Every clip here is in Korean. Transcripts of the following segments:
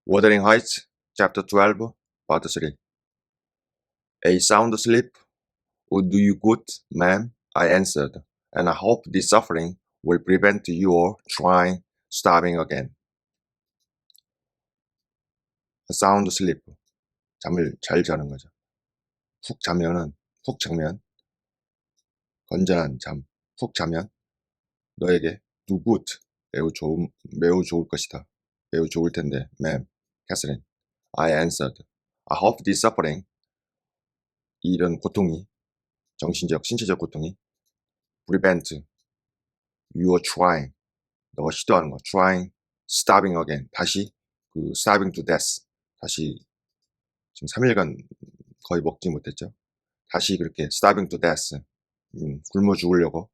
Wuthering Heights, Chapter 12, Part 3. A sound sleep would do you good, ma'am, I answered, and I hope this suffering will prevent your trying starving again. A sound sleep, 잠을 잘 자는 거죠. 푹 자면, 건전한 잠, 푹 자면 너에게 do good, 매우 좋을 것이다. 매우 좋을 텐데, ma'am, Catherine, I answered. I hope this suffering, 이런 고통이, 정신적, 신체적 고통이 prevent your trying, 너가 시도하는 거, trying, starving again, 다시 starving to death, 다시 지금 3일간 거의 먹지 못했죠. 다시 그렇게 starving to death, 굶어 죽으려고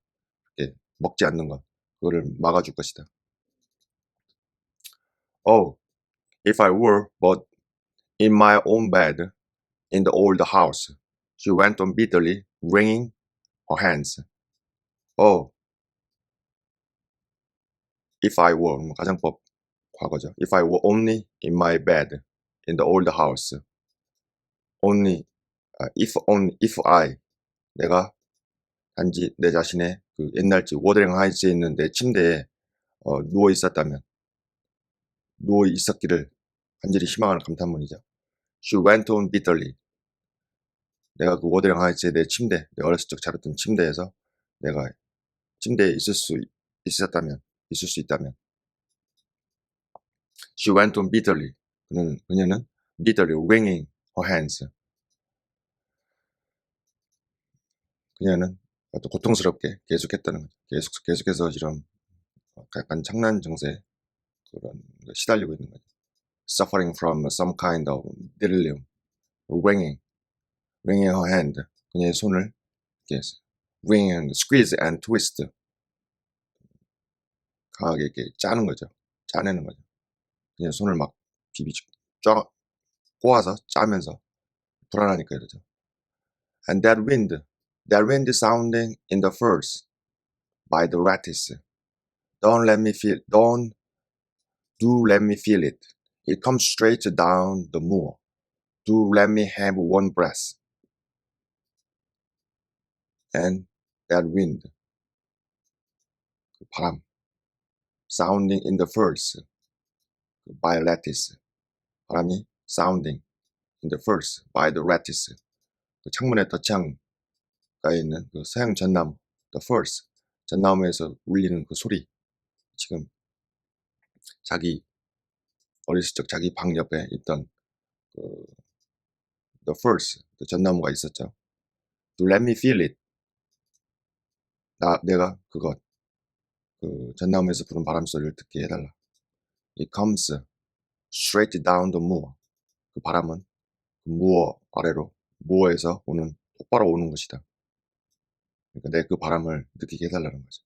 이렇게 먹지 않는 것, 그거를 막아줄 것이다. Oh, if I were but in my own bed in the old house, she went on bitterly, wringing her hands. Oh, if I were, 가정법 과거죠. If I were only in my bed in the old house. Only, if I, 내가 단지 내 자신의 그 옛날 집 워더링 하이츠에 있는 내 침대에 누워 있었기를 간절히 희망하는 감탄문이죠. She went on bitterly. 내가 그 워더링 하이츠의 내 어렸을 적 자랐던 침대에서 내가 침대에 있을 수 있다면. She went on bitterly. 그녀는 bitterly wringing her hands. 그녀는 아주 고통스럽게 계속했다는 거죠. 계속해서 이런 약간 장난 증세 그런 시달리고 있는 거죠. Suffering from some kind of delirium, wringing her hand. 그녀의 손을 이렇게 wring and squeeze and twist. 강하게 이렇게 짜내는 거죠. 그냥 손을 막 꼬아서 짜면서 불안하니까 이러죠. And that wind sounding in the firs by the lattice. Do let me feel it. It comes straight down the moor. Do let me have one breath. And that wind, 그 바람, sounding in the firs by lattice. 바람이 sounding in the firs by the lattice. 그 창문의 덧창가에 있는 그 서양 전나무, the firs, 전나무에서 울리는 그 소리. 지금 자기 어렸을 적 자기 방 옆에 있던 그 the firs, 그 전나무가 있었죠. To let me feel it. 내가 그것, 그 전나무에서 부는 바람 소리를 듣게 해달라. It comes straight down the moor. 그 바람은 그 무어에서 똑바로 오는 것이다. 그러니까 내 그 바람을 느끼게 해달라는 거죠.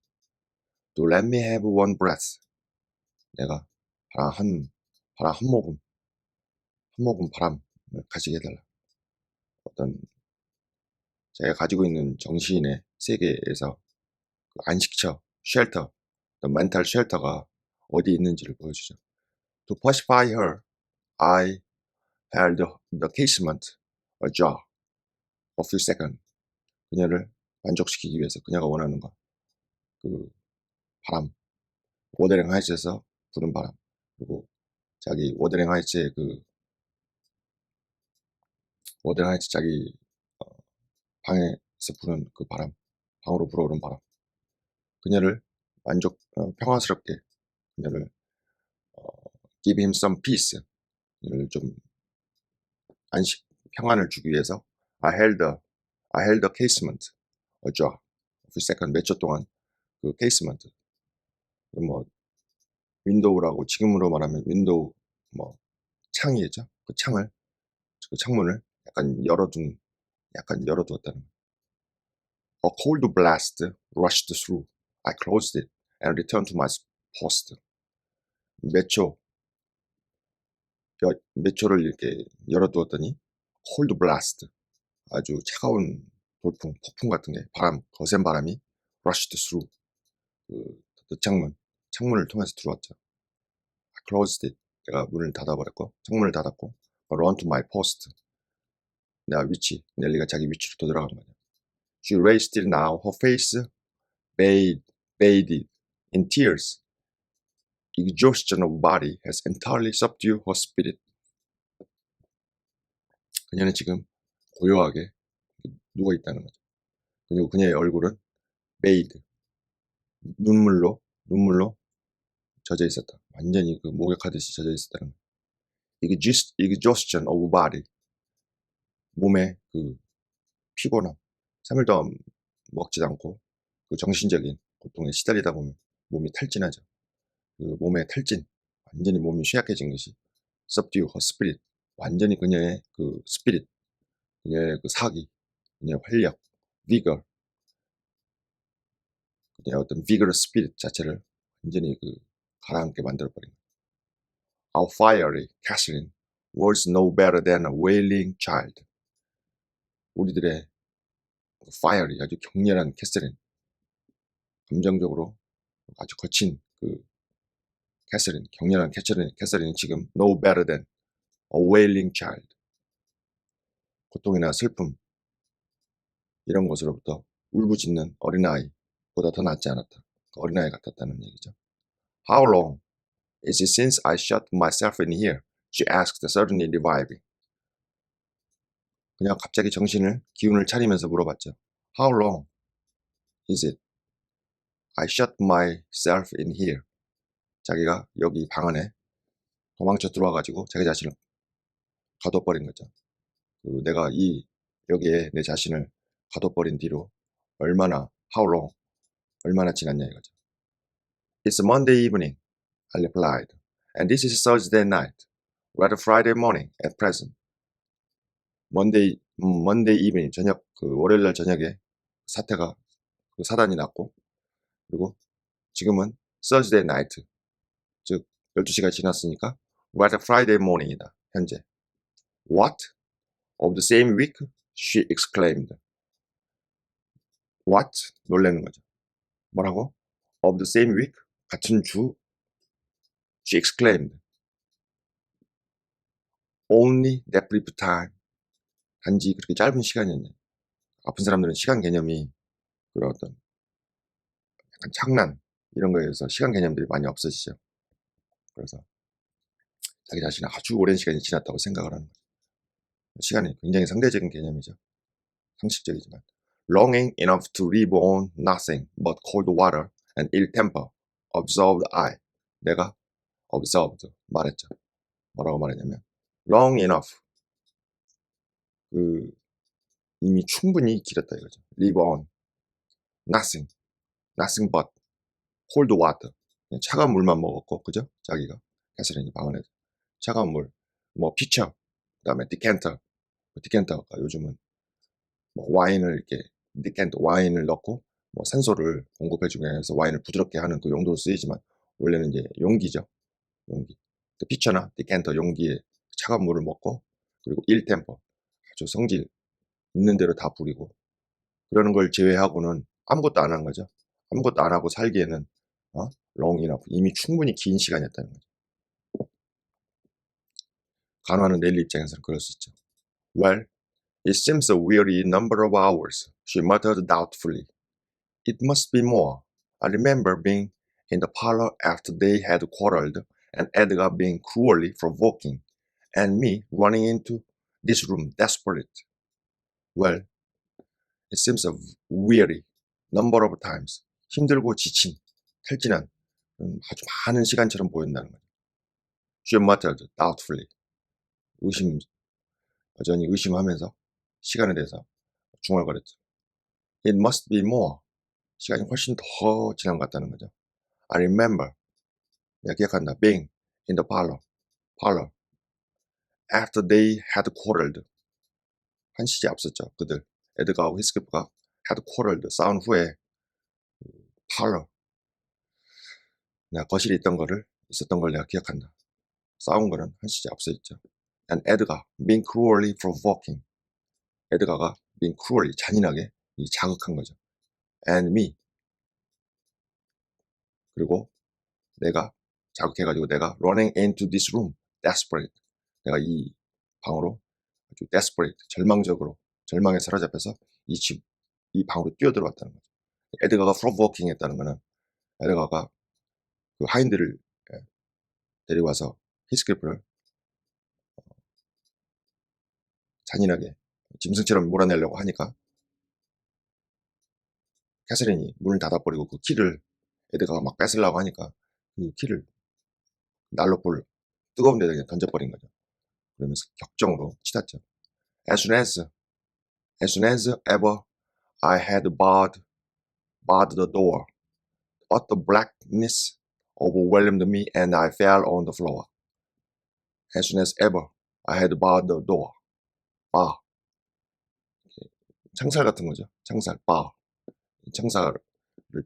To let me have one breath. 내가 한 모금 바람을 가지게 해달라. 어떤 제가 가지고 있는 정신의 세계에서 그 안식처, 쉘터, 멘탈 쉘터가 어디 있는지를 보여주죠. To pacify her, I held the casement ajar a few seconds. 그녀를 만족시키기 위해서 그녀가 원하는 것, 그 바람, 워더링 하이츠에서 부는 바람, 그리고 자기 워더링 하이츠의 워더링 하이츠 자기 방에서 부는 그 바람, 방으로 불어오는 바람, 그녀를 평화스럽게 그녀를 give him some peace, 그녀를 좀 평안을 주기 위해서 I held the casement ajar a few seconds. 몇 초 동안 그 casement, 뭐 윈도우라고 지금으로 말하면 윈도우 뭐 창이겠죠. 그 창문을 약간 열어두었다는 거예요. A cold blast rushed through. I closed it and returned to my post. 몇 초를 이렇게 열어두었더니 cold blast, 아주 차가운 폭풍 같은 게 거센 바람이 rushed through, 그 창문을 통해서 들어왔죠. I closed it. 내가 문을 닫아버렸고, 창문을 닫았고, run to my post. 내가 위치, 넬리가 자기 위치로 되돌아간 거죠. She raised it now, her face bathed in tears. Exhaustion of body has entirely subdued her spirit. 그녀는 지금 고요하게 누워있다는 거죠. 그리고 그녀의 얼굴은 bathed, 눈물로 젖어 있었다. 완전히 그 목욕하듯이 젖어 있었다는 거죠. Exhaustion of body, 몸의 그 피곤함. 3일 동안 먹지도 않고 그 정신적인 고통에 시달리다 보면 몸이 탈진하죠. 그 몸의 탈진, 완전히 몸이 쇠약해진 것이 subdue her spirit, 완전히 그녀의 그 스피릿, 그녀의 그 사기, 그녀의 활력, vigor, 그녀의 어떤 vigorous spirit 자체를 완전히 그 가라앉게 만들어버린 거예요. Our fiery Catherine was no better than a wailing child. 우리들의 fiery, 아주 격렬한 캐서린, 감정적으로 아주 거친 그 캐서린, 격렬한 캐서린이 지금 no better than a wailing child. 고통이나 슬픔, 이런 것으로부터 울부짖는 어린아이보다 더 낫지 않았다. 그 어린아이 같았다는 얘기죠. How long is it since I shut myself in here? She asked, suddenly reviving. 그냥 갑자기 기운을 차리면서 물어봤죠. How long is it I shut myself in here? 자기가 여기 방 안에 도망쳐 들어와가지고 자기 자신을 가둬버린 거죠. 내가 여기에 내 자신을 가둬버린 뒤로 얼마나, how long, 얼마나 지났냐 이거죠. It's Monday evening, I replied, and this is Thursday night, rather Friday morning at present. Monday evening, 저녁, 월요일 날 저녁에 사단이 났고, 그리고 지금은 Thursday night, 즉 12시가 지났으니까 rather Friday morning이다, 현재. What? Of the same week? She exclaimed. What? 놀라는 거죠. 뭐라고? Of the same week? 같은 주? She exclaimed. Only that brief time. 단지 그렇게 짧은 시간이었냐. 아픈 사람들은 시간 개념이 그런 어떤 약간 착란 이런 거에 대해서 시간 개념들이 많이 없어지죠. 그래서 자기 자신은 아주 오랜 시간이 지났다고 생각을 하는 거죠. 시간이 굉장히 상대적인 개념이죠. 상식적이지만. Longing enough to live on nothing but cold water and ill temper, observed I. 내가 observed, 말했죠. 뭐라고 말했냐면 long enough, 이미 충분히 길었다 이거죠. live on nothing but cold water, 차가운 물만 먹었고, 그죠? 자기가 캐서린이 방 안에서 차가운 물, 뭐 피처, 그 다음에 디캔터가 요즘은 뭐 와인을 이렇게 디캔터 와인을 넣고 뭐 산소를 공급해주기 위해서 와인을 부드럽게 하는 그 용도로 쓰이지만 원래는 이제 용기죠. 용기. 피처나 디캔터 용기에 차가운 물을 먹고, 그리고 1템포 아주 성질 있는 대로 다 부리고, 그러는 걸 제외하고는 아무것도 안 한 거죠. 아무것도 안 하고 살기에는 long enough, 이미 충분히 긴 시간이었다는 거죠. 간호하는 넬리 입장에서는 그럴 수 있죠. Well, it seems a weary number of hours, she muttered doubtfully. It must be more. I remember being in the parlor after they had quarreled, and Edgar being cruelly provoking, and me running into this room desperate. Well, it seems a weary number of times. 힘들고 지친, 탈진한 아주 많은 시간처럼 보인다는 거죠. She muttered doubtfully. 여전히 의심하면서 시간에 대해서 중얼거렸죠. It must be more. 시간이 훨씬 더 지난 것 같다는 거죠. I remember. 내가 기억한다. Being in the parlor. After they had quarreled. 한 시제 앞섰죠. 그들. 에드가하고 히스키프가 had quarreled. 싸운 후에 parlor. 내가 거실에 있었던 걸 내가 기억한다. 싸운 거는 한 시제 앞서 있죠. And Edgar being cruelly provoking. 에드가가 being cruelly, 잔인하게 자극한 거죠. And me. 그리고 내가 자극해가지고 내가 running into this room, desperate. 내가 이 방으로 아주 desperate, 절망적으로, 절망에 사로잡혀서 이 방으로 뛰어들어왔다는 거죠. 에드가가 provoking 했다는 거는 에드가가 그 하인들을 데리고 와서 히스클리프를 잔인하게 짐승처럼 몰아내려고 하니까 캐서린이 문을 닫아버리고 그 키를 에드가가 막 뺏으려고 하니까 그 키를 난로불 뜨거운 데다 그냥 던져버린 거죠. 그러면서 격정으로 치닫죠. As soon as ever I had barred the door, utter blackness overwhelmed me and I fell on the floor. As soon as ever I had barred the door. bar. 창살 같은 거죠. 창살, bar. 창살을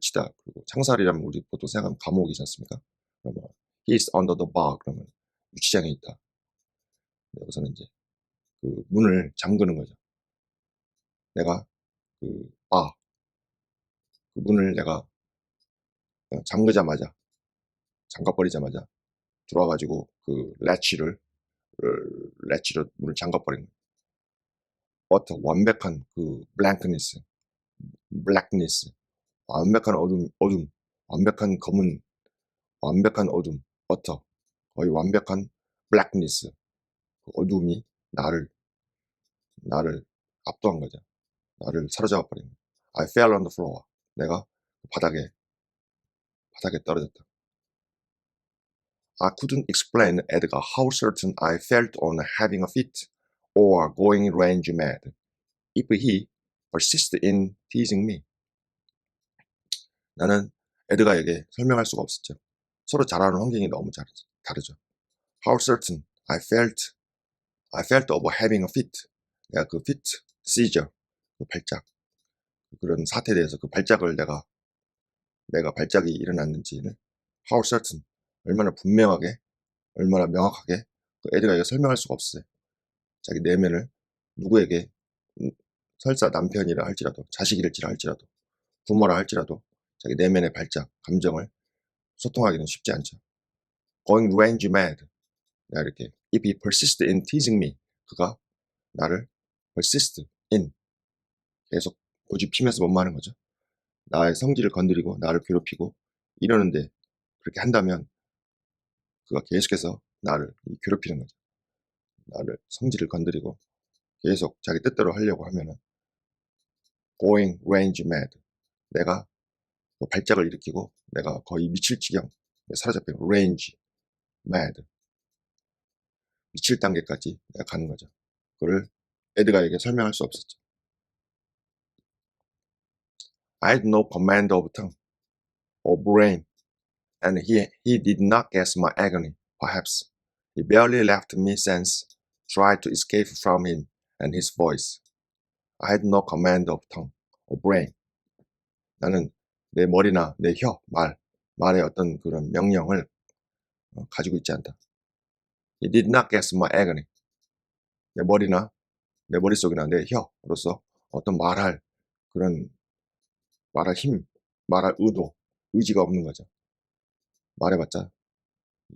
치다. 그리고 창살이라면 우리 보통 생각하면 감옥이지 않습니까? 그러면 he is under the bar. 그러면 유치장에 있다. 여기서는 이제 그 문을 잠그는 거죠. 내가 그 bar, 그 문을 내가 잠그자마자, 잠가버리자마자 들어와가지고 그 래치로 문을 잠가버린 거예요. 어떤 완벽한 그 blankness, 완벽한 어둠, 완벽한 검은, 완벽한 어둠, 거의 완벽한 blackness, 그 어둠이 나를 압도한 거죠. 나를 사로잡아 버린 거예요. I fell on the floor. 내가 바닥에 떨어졌다. I couldn't explain Edgar how certain I felt on having a fit or going range mad if he persisted in teasing me. 나는 에드가에게 설명할 수가 없었죠. 서로 자라는 환경이 너무 다르죠. How certain I felt of having a fit. 내가 그 fit, seizure, 그 발작, 그런 사태에 대해서 그 발작을 내가 발작이 일어났는지를 how certain, 얼마나 분명하게, 얼마나 명확하게 그 에드가에게 설명할 수가 없어요. 자기 내면을 누구에게 설사 남편이라 할지라도 자식일지라 할지라도 부모라 할지라도 자기 내면의 발작, 감정을 소통하기는 쉽지 않죠. Going range mad. 내가 이렇게 if he persisted in teasing me. 그가 나를 persist in 계속 고집피면서 뭔 말하는 거죠. 나의 성질을 건드리고 나를 괴롭히고 이러는데 그렇게 한다면 그가 계속해서 나를 괴롭히는 거죠. 나를 성질을 건드리고 계속 자기 뜻대로 하려고 하면은 going range mad. 내가 그 발작을 일으키고 내가 거의 미칠 지경 사로잡힌 range mad. 미칠 단계까지 내가 가는 거죠. 그걸 에드가에게 설명할 수 없었죠. I had no command of tongue or brain, and he did not guess my agony, perhaps. He barely left me sense, tried to escape from him and his voice. I had no command of tongue or brain. 나는 내 머리나 내 말의 어떤 그런 명령을 가지고 있지 않다. He did not guess my agony. 내 머릿속이나 내 혀로서 어떤 그런 말할 힘, 말할 의지가 없는 거죠. 말해봤자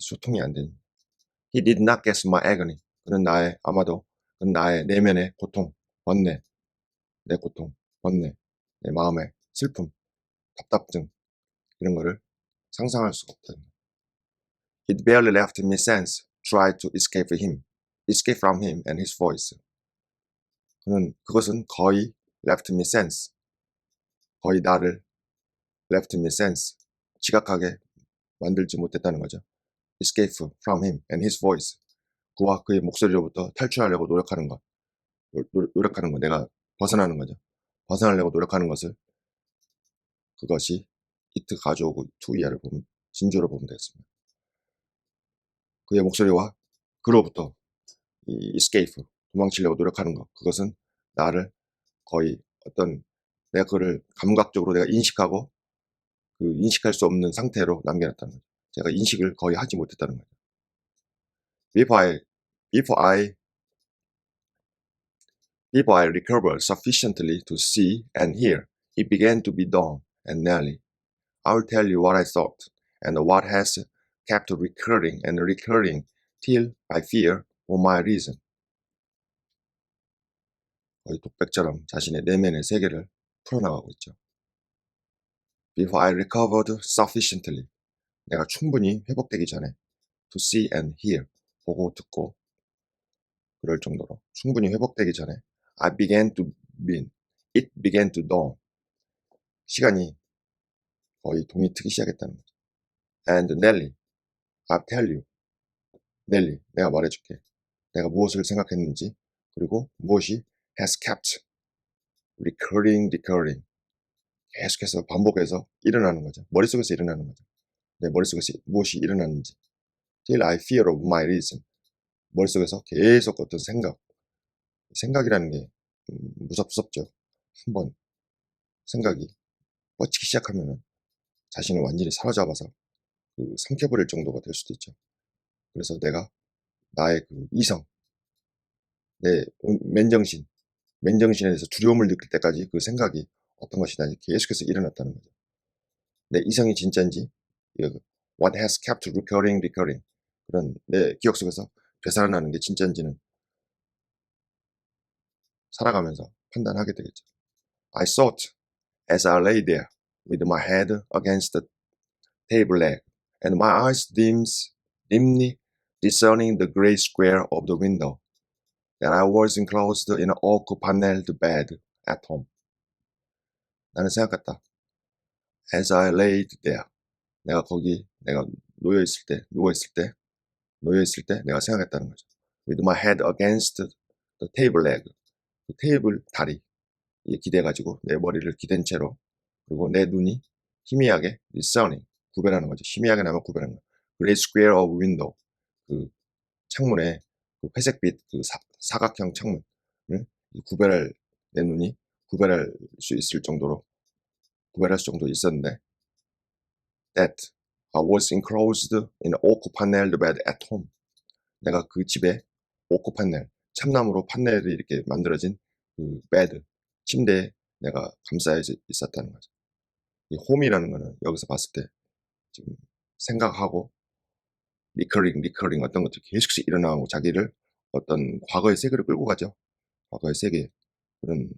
소통이 안 되는. He did not guess my agony. 그는 나의 내면의 고통, 번뇌, 내 고통, 번뇌, 내 마음의 슬픔, 답답증 이런 거를 상상할 수가 없다. It barely left me sense, tried to escape from him and his voice. 그것은 거의 left me sense, 거의 나를 left me sense, 지각하게 만들지 못했다는 거죠. Escape from him and his voice. 그와 그의 목소리로부터 탈출하려고 노력하는 것. 내가 벗어나는 거죠. 벗어나려고 노력하는 그것이 it 가져오고 to 이하를 보면 진조로 보면 되겠습니다. 그의 목소리와 그로부터 이 escape, 도망치려고 노력하는 것. 그것은 나를 거의 내가 그를 감각적으로 내가 인식하고 인식할 수 없는 상태로 남겨놨다는 거죠. 제가 인식을 거의 하지 못했다는 거죠. Before I recovered sufficiently to see and hear, it began to be dawn, and Nelly, I will tell you what I thought, and what has kept recurring till I fear for my reason. 거의 독백처럼 자신의 내면의 세계를 풀어나가고 있죠. Before I recovered sufficiently. 내가 충분히 회복되기 전에 to see and hear. 보고 듣고 그럴 정도로 충분히 회복되기 전에 I began to mean. It began to dawn. 시간이 거의 동이 트기 시작했다는 거죠. And Nelly, I'll tell you. 넬리, 내가 말해줄게. 내가 무엇을 생각했는지 그리고 무엇이 has kept recurring 계속해서 반복해서 일어나는 거죠. 머릿속에서 일어나는 거죠. 내 머릿속에서 무엇이 일어났는지 till I fear of my reason. 머릿속에서 계속 어떤 생각이라는 게 무섭죠. 한번 생각이 뻗치기 시작하면은 자신을 완전히 사로잡아서 그 삼켜버릴 정도가 될 수도 있죠. 그래서 내가 나의 그 이성, 내 맨정신에 대해서 두려움을 느낄 때까지 그 생각이 어떤 것이다 계속해서 일어났다는 거죠. 내 이성이 진짜인지, what has kept recurring 그런 내 기억 속에서 되살아나는 게 진짜인지는 살아가면서 판단하게 되겠죠. I thought as I lay there with my head against the table leg and my eyes dimly discerning the gray square of the window that I was enclosed in an oak-paneled bed at home. 나는 생각했다. As I laid there. 내가 누워있을 때 내가 생각했다는 거죠. With my head against the table leg. 그 테이블 다리에 기대가지고 내 머리를 기댄 채로 그리고 내 눈이 희미하게 discerning. 구별하는 거죠. 희미하게 나면 구별하는 거죠. Gray square of window. 그 창문에 그 회색빛 그 사각형 창문을 내 눈이 구별할 수 정도 있었는데 that I was enclosed in an oak-paneled bed at home. 내가 그 집에 오크 판넬, 참나무로 판넬이 이렇게 만들어진 그 베드, 침대에 내가 감싸져 있었다는 거죠. 이 홈이라는 거는 여기서 봤을 때 지금 생각하고 리커링 어떤 것들이 계속씩 일어나고 자기를 어떤 과거의 세계로 끌고 가죠. 과거의 세계. 그런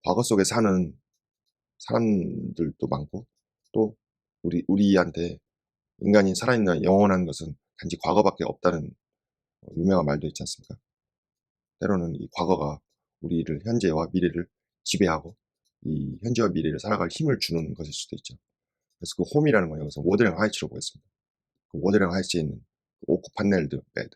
과거 속에 사는 사람들도 많고 또 우리한테 인간이 살아있는 영원한 것은 단지 과거밖에 없다는 유명한 말도 있지 않습니까? 때로는 이 과거가 우리를 현재와 미래를 지배하고 이 현재와 미래를 살아갈 힘을 주는 것일 수도 있죠. 그래서 그 홈이라는 건 여기서 워드랭 하이츠로 보였습니다. 그 워드랭 하이츠에 있는 오크 판넬드 베드.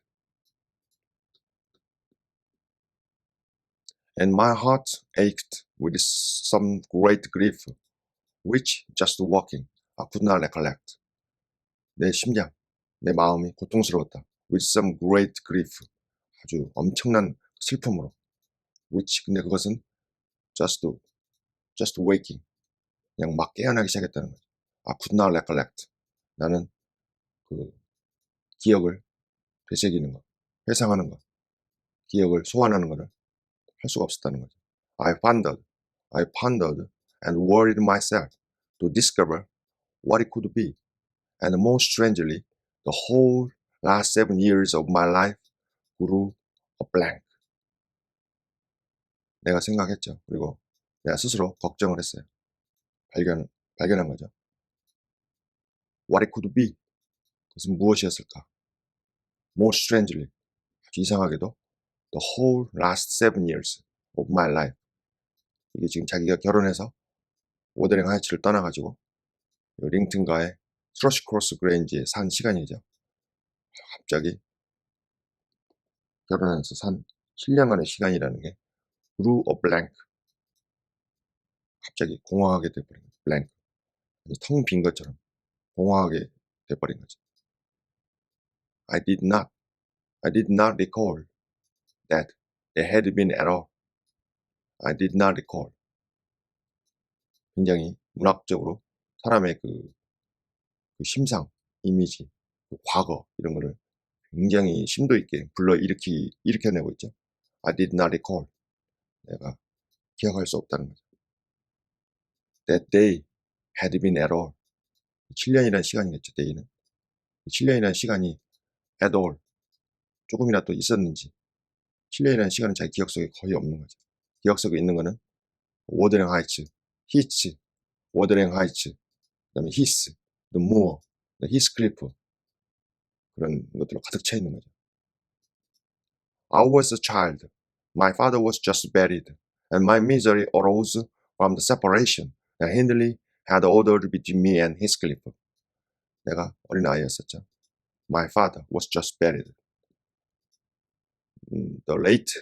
And my heart ached with some great grief, which just walking I could not recollect. 내 심장, 내 마음이 고통스러웠다. With some great grief. 아주 엄청난 슬픔으로. which 근데 그것은 just waking. 그냥 막 깨어나기 시작했다는 거죠. I could not recollect. 나는 그 기억을 되새기는 것, 회상하는 것, 기억을 소환하는 것을 할 수가 없었다는 거죠. I pondered and worried myself to discover what it could be. And most strangely, the whole last 7 years of my life grew a blank. 내가 생각했죠. 그리고 내가 스스로 걱정을 했어요. 발견한 거죠. What it could be. 그것은 무엇이었을까? More strangely, 아주 이상하게도 the whole last 7 years of my life. 이게 지금 자기가 결혼해서 워드랭 하이츠를 떠나가지고 링튼과의 스러시 크로스 그레인지에 산 시간이죠. 갑자기 결혼해서 산 7년간의 시간이라는 게 grew a blank. 갑자기 공허하게 돼버린 거죠. blank. 텅 빈 것처럼 공허하게 돼버린 거죠. I did not recall that there had been at all. I did not recall. 굉장히 문학적으로 사람의 그 심상, 이미지, 그 과거 이런 거를 굉장히 심도 있게 일으켜내고 있죠. I did not recall. 내가 기억할 수 없다는 거죠. That day had been at all. 7년이라는 시간이겠죠, day는. 7년이라는 시간이 at all. 조금이나 또 있었는지. 7년이라는 시간은 자기 기억 속에 거의 없는 거죠. 기억 속에 있는 거는 워드랭 하이츠, 히츠, 워드랭 하이츠, 그다음에 히스, the moor, the 히스클리프, 그런 것들로 가득 차 있는 거죠. I was a child. My father was just buried, and my misery arose from the separation that Hindley had ordered between me and Heathcliff. 내가 어린 아이였었죠. My father was just buried. The late,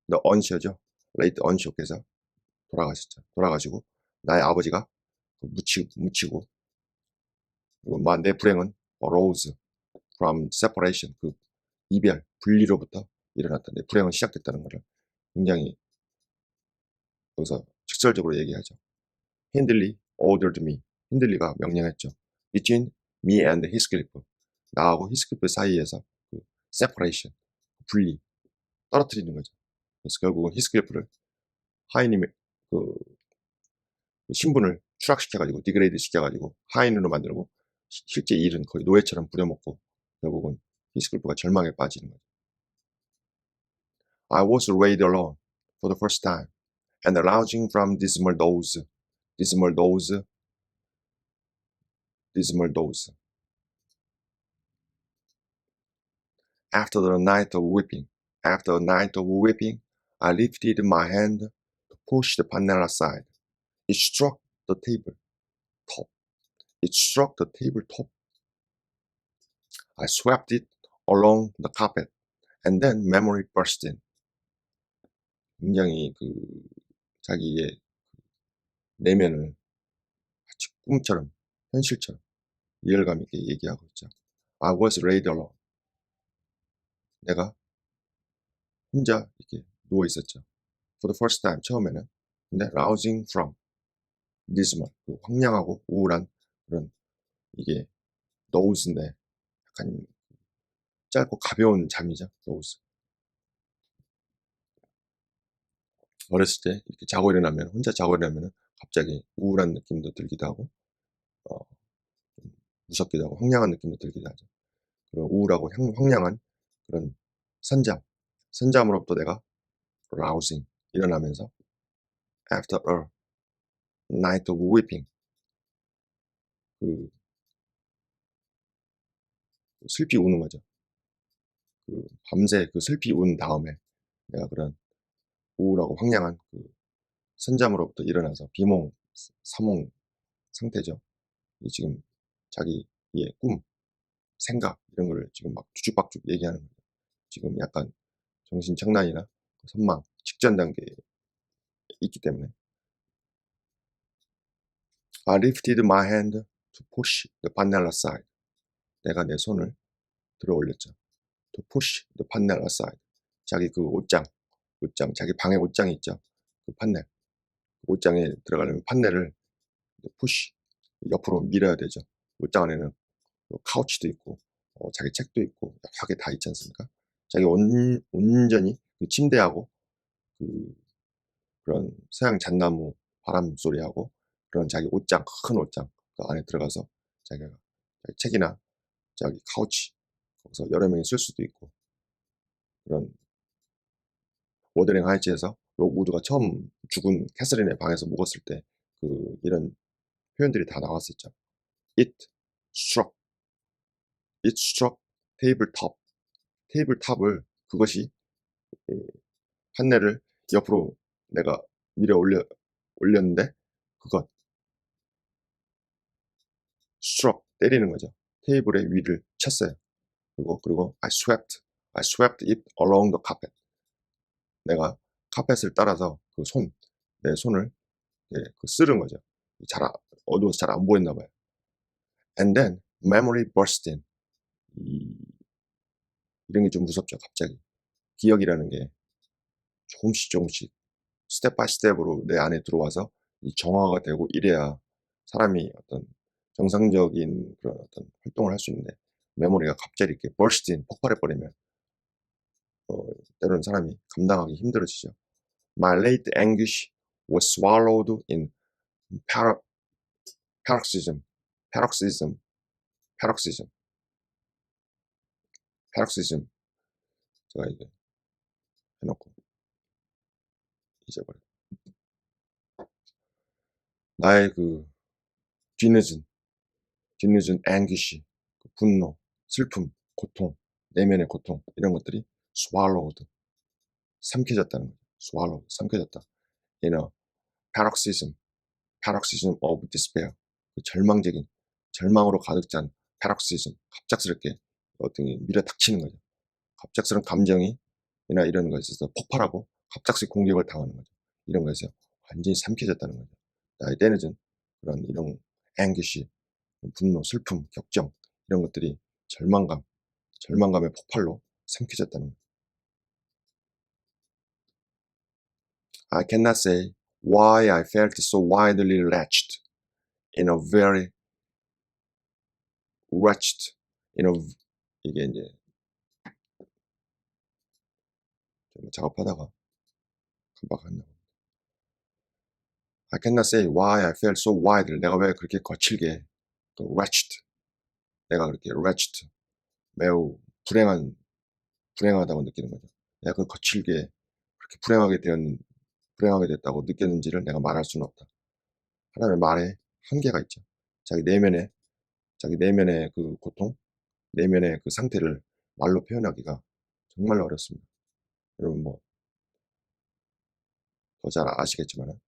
the 언셔죠. late 언셔께서 돌아가셨죠. 돌아가시고 나의 아버지가 묻히고 그리고 내 불행은 arose from separation, 그 이별, 분리로부터 일어났다. 내 불행은 시작됐다는 것을 굉장히 여기서 직설적으로 얘기하죠. 힌들리 ordered me. 힌들리가 명령했죠. Between me and Heathcliff. 나하고 히스클리프 사이에서 그 separation, 분리, 떨어뜨리는 거죠. 그래서 결국은 히스클리프를 하인님의 그 신분을 추락시켜가지고 디그레이드 시켜가지고 하인으로 만들고 실제 일은 거의 노예처럼 부려먹고 결국은 히스클리프가 절망에 빠지는 거죠. I was laid alone for the first time and arousing from dismal doze. dismal doze. dismal doze. After a night of weeping, I lifted my hand to push the panel aside. It struck the table top. It struck the table top. I swept it along the carpet, and then memory burst in. 굉장히 자기의 내면을 마치 꿈처럼, 현실처럼 리얼감 있게 얘기하고 있죠. I was laid alone. 내가 혼자 이렇게 누워 있었죠. For the first time, 처음에는. 근데 rousing from dismal, 황량하고 우울한 그런, 이게 노우즈인데 약간 짧고 가벼운 잠이죠. 노우즈. 어렸을 때 이렇게 자고 일어나면, 혼자 자고 일어나면 갑자기 우울한 느낌도 들기도 하고 무섭기도 하고 황량한 느낌도 들기도 하죠. 그런 우울하고 황량한 그런 선잠으로부터 내가 rousing, 일어나면서 after a night of weeping, 슬피 우는 거죠. 밤새 슬피 운 다음에 내가 그런 우울하고 황량한 선잠으로부터 일어나서 비몽 사몽 상태죠. 지금 자기의 꿈, 생각 이런 걸 지금 막 주죽박죽 얘기하는 거죠. 지금 약간 정신착란이나 선망 직전 단계에 있기 때문에. I lifted my hand to push the panel aside. 내가 내 손을 들어 올렸죠. To push the panel aside. 자기 옷장, 자기 방에 옷장이 있죠. 그 판넬, 옷장에 들어가려면 판넬을 push, 옆으로 밀어야 되죠. 옷장 안에는 카우치도 있고 자기 책도 있고 여러 개 다 있지 않습니까? 자기 온전히 침대하고 그런 서양 잣나무 바람 소리하고 그런 자기 옷장, 큰 옷장 그 안에 들어가서 자기가 자기 책이나 자기 카우치, 거기서 여러 명이 쓸 수도 있고, 그런 워드랭 하이츠에서 록우드가 처음 죽은 캐서린의 방에서 묵었을 때 이런 표현들이 다 나왔었죠. It struck table top. 테이블 탑을, 그것이 판넬을 옆으로 내가 밀어 올렸는데 그것 struck, 때리는 거죠. 테이블의 위를 쳤어요. 그리고 I swept it along the carpet. 내가 카펫을 따라서 내 손을 쓸은 거죠. 어두워서 잘 안 보였나 봐요. And then memory burst in. 이런 게 좀 무섭죠. 갑자기 기억이라는 게 조금씩 스텝 바이 스텝으로 내 안에 들어와서 정화가 되고 이래야 사람이 어떤 정상적인 그런 어떤 활동을 할 수 있는데, 메모리가 갑자기 이렇게 burst in, 폭발해버리면 때로는 사람이 감당하기 힘들어지죠. My late anguish was swallowed in paroxysm. paroxysm. 제가 이게 해놓고 잊어버려. 나의 그 뒤늦은 앵귀시, 분노, 슬픔, 고통, 내면의 고통 이런 것들이 swallowed, 삼켜졌다는 거죠. swallowed, 삼켜졌다. in a paroxysm of despair. 그 절망으로 가득 찬 paroxysm, 갑작스럽게 어떤 게 밀어닥치는 거죠. 갑작스러운 감정이 이나 이런 거에 있어서 폭발하고 갑작스레 공격을 당하는 거죠. 이런 거에서 완전히 삼켜졌다는 거죠. 나의 때늦은 그런 이런 앵귀시, 분노, 슬픔, 격정 이런 것들이 절망감의 폭발로 삼켜졌다는 거죠. I cannot say why I felt so wildly wretched in a very wretched in a 이게 이제 작업하다가 금방 갔나. I cannot say why I felt so wildly. 내가 왜 그렇게 거칠게 그 wretched, 내가 그렇게 wretched, 매우 불행하다고 느끼는 거죠. 내가 그 거칠게 그렇게 불행하게 됐다고 느꼈는지를 내가 말할 수는 없다. 하나님의 말에 한계가 있죠. 자기 내면의 그 고통, 내면의 그 상태를 말로 표현하기가 정말로 어렵습니다. 여러분 뭐 더 잘 아시겠지만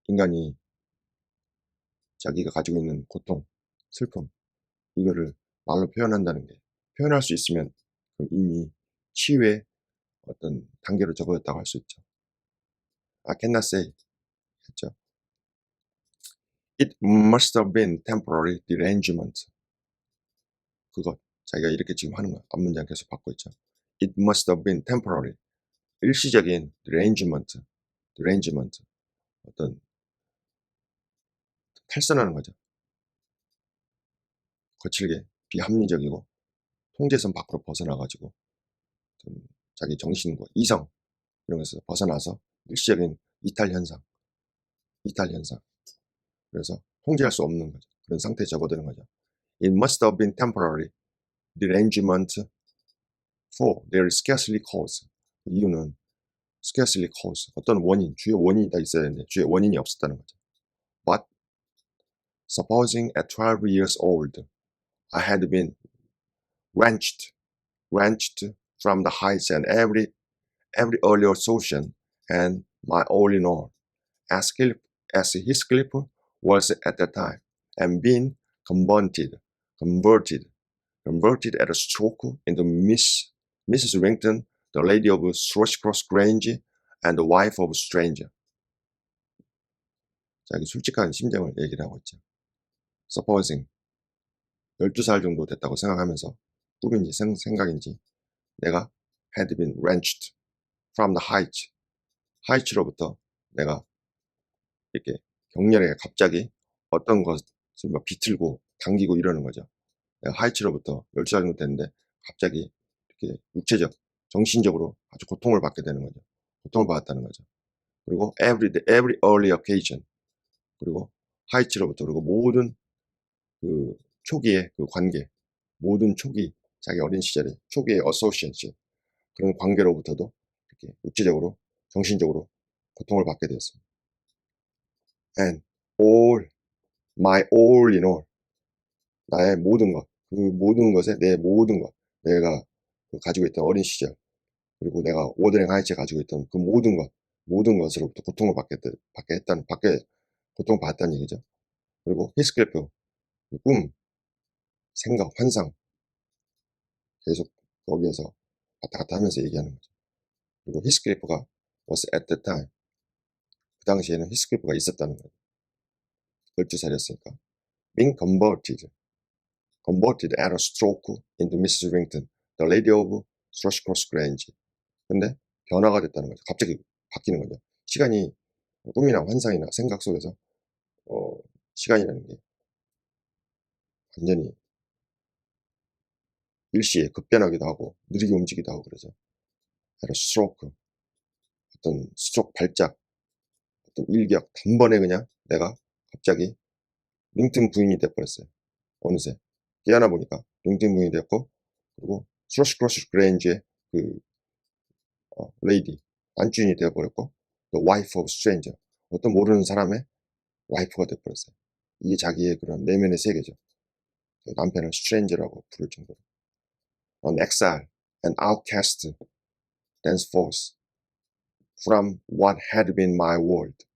인간이 자기가 가지고 있는 고통, 슬픔 이거를 말로 표현한다는 게, 표현할 수 있으면 이미 치유의 어떤 단계로 접어졌다고 할 수 있죠. I cannot say 했죠. It must have been temporary derangement. 그것 자기가 이렇게 지금 하는 거야. 앞문장 계속 받고 있죠. It must have been temporary. 일시적인 derangement. 어떤 탈선하는 거죠. 거칠게 비합리적이고 통제선 밖으로 벗어나가지고 자기 정신과 이성 이런 것에서 벗어나서 일시적인 이탈 현상. 그래서 통제할 수 없는 거죠. 그런 상태에 접어드는 거죠. It must have been temporary derangement for there is scarcely cause. 이유는 scarcely cause. 어떤 원인, 주요 원인이 다 있어야 되는데 주요 원인이 없었다는 거죠. But supposing at 12 years old I had been wrenched from the heights and every earlier association and my all in all, as Heathcliff was at that time, and been converted at a stroke into Mrs. Rington, the lady of Thrushcross Grange, and the wife of a stranger. 자기 솔직한 심정을 얘기를 하고 있죠. Supposing 12살 정도 됐다고 생각하면서 꿈인지 생각인지 내가 had been wrenched from the heights로부터 내가 이렇게 격렬하게 갑자기 어떤 것을 막 비틀고 당기고 이러는 거죠. 내가 heights로부터 12살 정도 됐는데 갑자기 이렇게 육체적, 정신적으로 아주 고통을 받게 되는 거죠. 고통을 받았다는 거죠. 그리고 every early occasion, 그리고 heights로부터, 그리고 모든 그 초기의 그 관계, 모든 초기, 자기 어린 시절의 초기의 association, 그런 관계로부터도 이렇게 육체적으로, 정신적으로 고통을 받게 되었습니다. And my all in all, 나의 모든 것, 그 모든 것에 내 모든 것, 내가 가지고 있던 어린 시절, 그리고 내가 워드랭 하이츠에 가지고 있던 그 모든 것으로부터 고통을 고통받았다는 얘기죠. 그리고 히스클리프, 꿈, 생각, 환상, 계속 거기에서 왔다 갔다 하면서 얘기하는 거죠. 그리고 히스클리프가 was at the time, 그 당시에는 히스클리프가 있었다는 거예요. 12살이었으니까. being converted at a stroke into Mrs. Rington, the lady of Thrushcross Grange. 근데 변화가 됐다는 거죠. 갑자기 바뀌는 거죠. 시간이 꿈이나 환상이나 생각 속에서 시간이라는 게 완전히 일시에 급변하기도 하고 느리게 움직이기도 하고 그러죠. at a stroke, 어떤 스트로크 발작, 어떤 일격, 단번에 그냥 내가 갑자기 링튼 부인이 돼버렸어요. 어느새 깨어나 보니까 링튼 부인이 되었고, 그리고 스러시크로스 그레인지의 그 lady, 안주인이 되어버렸고, the wife of stranger, 어떤 모르는 사람의 와이프가 되어버렸어요. 이게 자기의 그런 내면의 세계죠. 남편을 stranger라고 부를 정도로. An exile, an outcast, thenceforth, from what had been my world.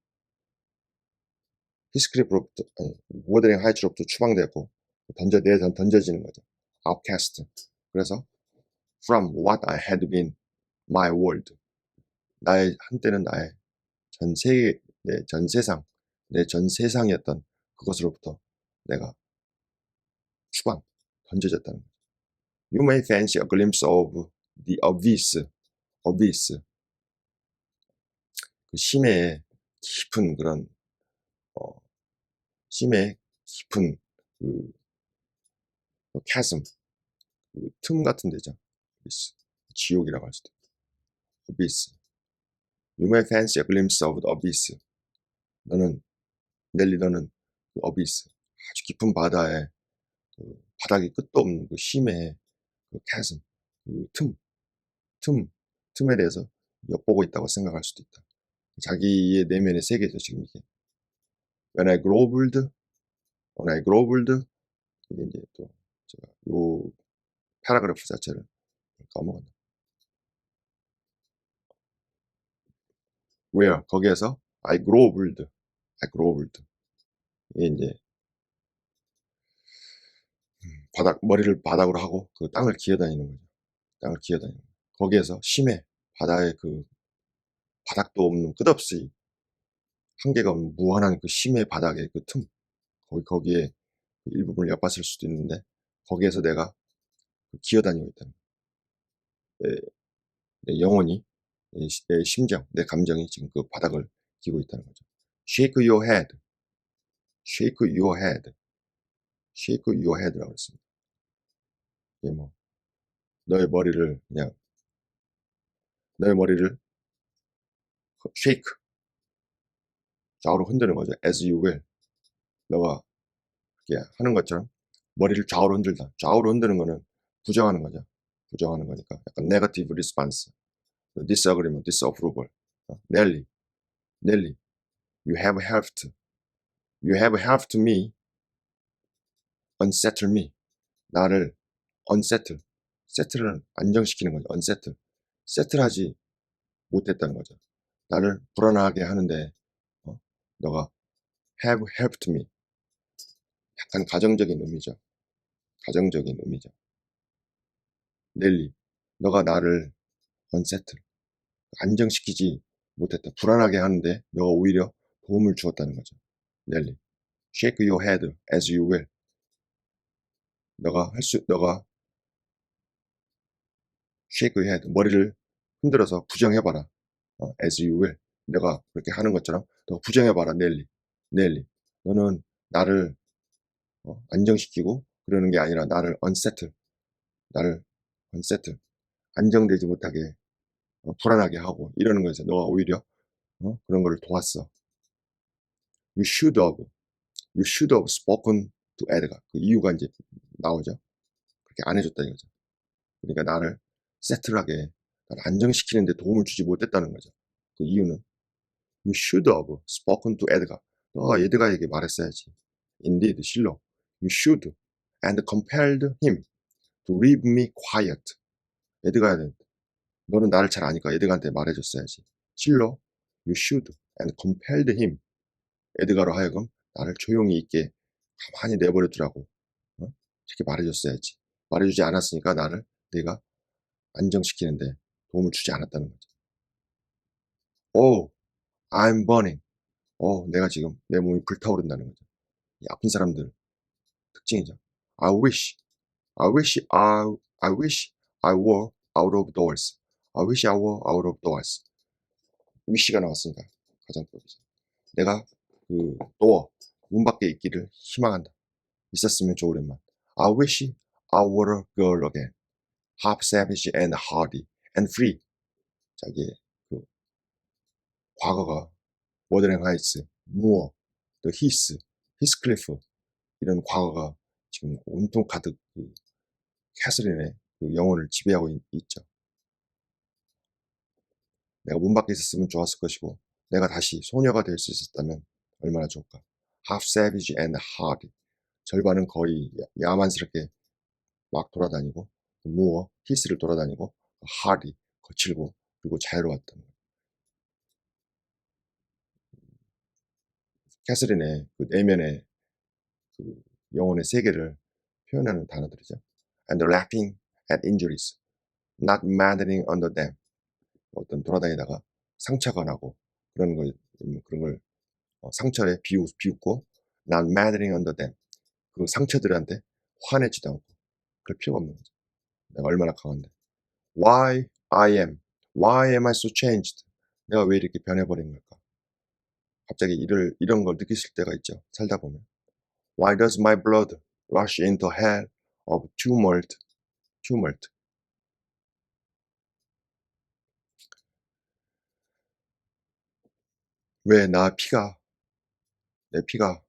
히스클리프로부터, 워더링 하이츠로부터 추방되었고, 던져지는 거죠. outcast. 그래서, from what I had been my world. 한때는 나의 전 세계, 내 전 세상이었던 그것으로부터 내가 던져졌다는 거죠. You may fancy a glimpse of the abyss. 그 심해의 깊은 그런, 심해의 깊은 그 chasm, 그 틈 같은 데죠. abyss. 지옥이라고 할 수도 있고. abyss. You may fancy a glimpse of the abyss. 너는 그 abyss, 아주 깊은 바다에 그 바닥이 끝도 없는 그 심해의 그 chasm, 그 틈에 대해서 엿보고 있다고 생각할 수도 있다. 자기의 내면의 세계죠, 지금 이게. When I groveled, 이게 이제 또 제가 요 패러그래프 자체를 까먹었네. Where, 거기에서 I groveled. 이게 이제 머리를 바닥으로 하고 그 땅을 기어다니는 거죠. 거기에서 심해, 바다의 그 바닥도 없는 끝없이 한계가 없는 무한한 그 심해 바닥의 그 틈, 거기에 그 일부분을 엿봤을 수도 있는데 거기에서 내가 기어다니고 있다는 거예요. 내 영혼이, 내 심정, 내 감정이 지금 그 바닥을 기고 있다는 거죠. Shake your head, shake your head, shake your head라고 했습니다. 이게 뭐 너의 머리를 shake, 좌우로 흔드는 거죠. As you will, 너가 그렇게 하는 것처럼 머리를 좌우로 흔들다. 좌우로 흔드는 거는 부정하는 거죠. 부정하는 거니까 약간 negative response, disagreement, disapproval. Nelly, you have helped me unsettle me. 나를 unsettle, settle은 안정시키는 거죠. unsettle, settle하지 못했다는 거죠. 나를 불안하게 하는데 너가 have helped me. 약간 가정적인 의미죠. 넬리, 너가 나를 unsettle, 안정시키지 못했다. 불안하게 하는데 너가 오히려 도움을 주었다는 거죠. 넬리, shake your head as you will. 너가 shake your head, 머리를 흔들어서 부정해봐라. as you will. 내가 그렇게 하는 것처럼 너 부정해봐라, 넬리. 너는 나를 안정시키고 그러는 게 아니라 나를 unsettle, 안정되지 못하게 불안하게 하고 이러는 거에서 너가 오히려 그런 걸 도왔어. You should have spoken to Edgar. 그 이유가 이제 나오죠. 그렇게 안 해줬다 이거죠. 그러니까 나를 세틀하게, 나를 안정시키는데 도움을 주지 못했다는 거죠. 그 이유는 You should have spoken to Edgar. 너가 에드가에게 말했어야지. Indeed, 실로. You should and compelled him to leave me quiet. 에드가는 너는 나를 잘 아니까 에드가한테 말해줬어야지. 실로. You should and compelled him. 에드가로 하여금 나를 조용히 있게 가만히 내버려 두라고 이렇게 말해줬어야지. 말해주지 않았으니까 내가 안정시키는데 도움을 주지 않았다는 거죠. Oh, I'm burning. 내가 지금 내 몸이 불타오른다는 거죠. 이 아픈 사람들 특징이죠. I wish I were out of doors. I wish I were out of doors. wish가 나왔으니까 가장 tốt이죠. 내가 그 door, 문 밖에 있기를 희망한다. 있었으면 좋으련만. I wish I were a girl again. Half savage and hardy and free. 자기의 그 과거가 워더링 하이츠, 무어, 더 히스클리프 이런 과거가 지금 온통 가득 그 캐서린의 그 영혼을 지배하고 있죠. 내가 문 밖에 있었으면 좋았을 것이고 내가 다시 소녀가 될 수 있었다면 얼마나 좋을까. Half savage and hardy. 절반은 거의 야만스럽게 막 돌아다니고 무어 히스를 돌아다니고 hardy 거칠고 그리고 자유로웠던 거예요. 캐서린의 그 내면의 그 영혼의 세계를 표현하는 단어들이죠. And laughing at injuries, not maddening under them. 어떤 돌아다니다가 상처가 나고 그런 걸 상처에 비웃고 not maddening under them. 그 상처들한테 화내지도 않고 그럴 필요가 없는 거죠. 내가 얼마나 강한데. Why am I so changed? 내가 왜 이렇게 변해버린 걸까? 갑자기 이런 걸 느끼실 때가 있죠. 살다 보면. Why does my blood rush into hell of tumult? 왜 내 피가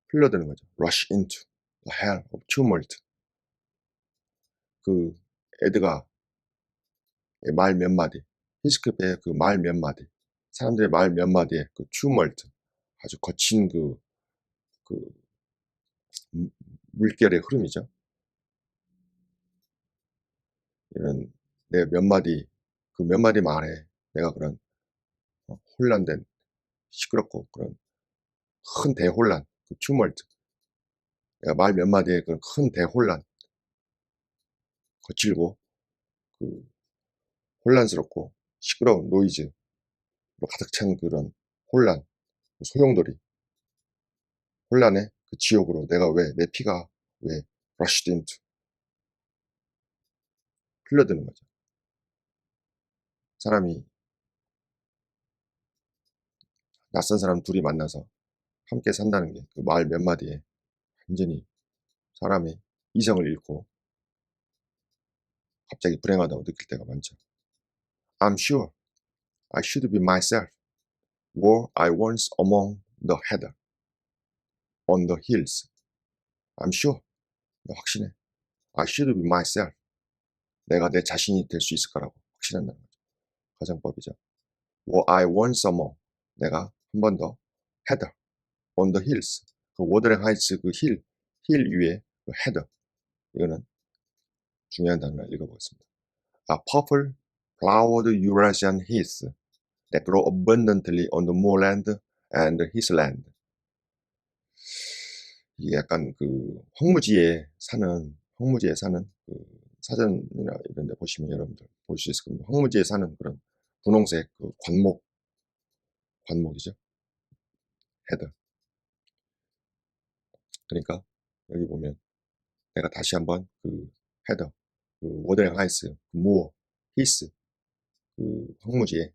흘러드는 거죠. Rush into the hell of tumult. 그 에드가 말 몇 마디, 히스크의 그 말 몇 마디, 사람들의 말 몇 마디에 그 tumult, 아주 거친 그 물결의 흐름이죠. 이런 내 몇 마디, 그 몇 마디 말에 내가 그런 혼란된, 시끄럽고 그런 큰 대혼란, 그 tumult, 내가 말 몇 마디에 그런 큰 대혼란, 거칠고 그 혼란스럽고 시끄러운 노이즈로 가득 찬 그런 혼란, 소용돌이, 혼란의 그 지옥으로 내가 왜, 내 피가 왜 rushed into 흘러드는 거죠. 사람이 낯선 사람 둘이 만나서 함께 산다는 게 그 말 몇 마디에 완전히 사람의 이성을 잃고 갑자기 불행하다고 느낄 때가 많죠. I'm sure I should be myself. Were I once among the heather on the hills. I'm sure. 나 확신해. I should be myself. 내가 내 자신이 될 수 있을 거라고 확신한다는 거죠. 가정법이죠. Were I once among. 내가 한 번 더 heather on the hills. 그 워더링 하이츠 그 힐 위에 그 heather. 이거는 중요한 단어를 읽어보겠습니다. A purple flowered Eurasian heath that grow abundantly on the moorland and heathland. 이게 약간 그 황무지에 사는 그 사전이나 이런 데 보시면 여러분들 볼 수 있을 겁니다. 황무지에 사는 그런 분홍색 그 관목이죠. 헤더. 그러니까 여기 보면 내가 다시 한번 그 헤더, 그 워더링 하이스, 그 무어, 히스, 그 황무지에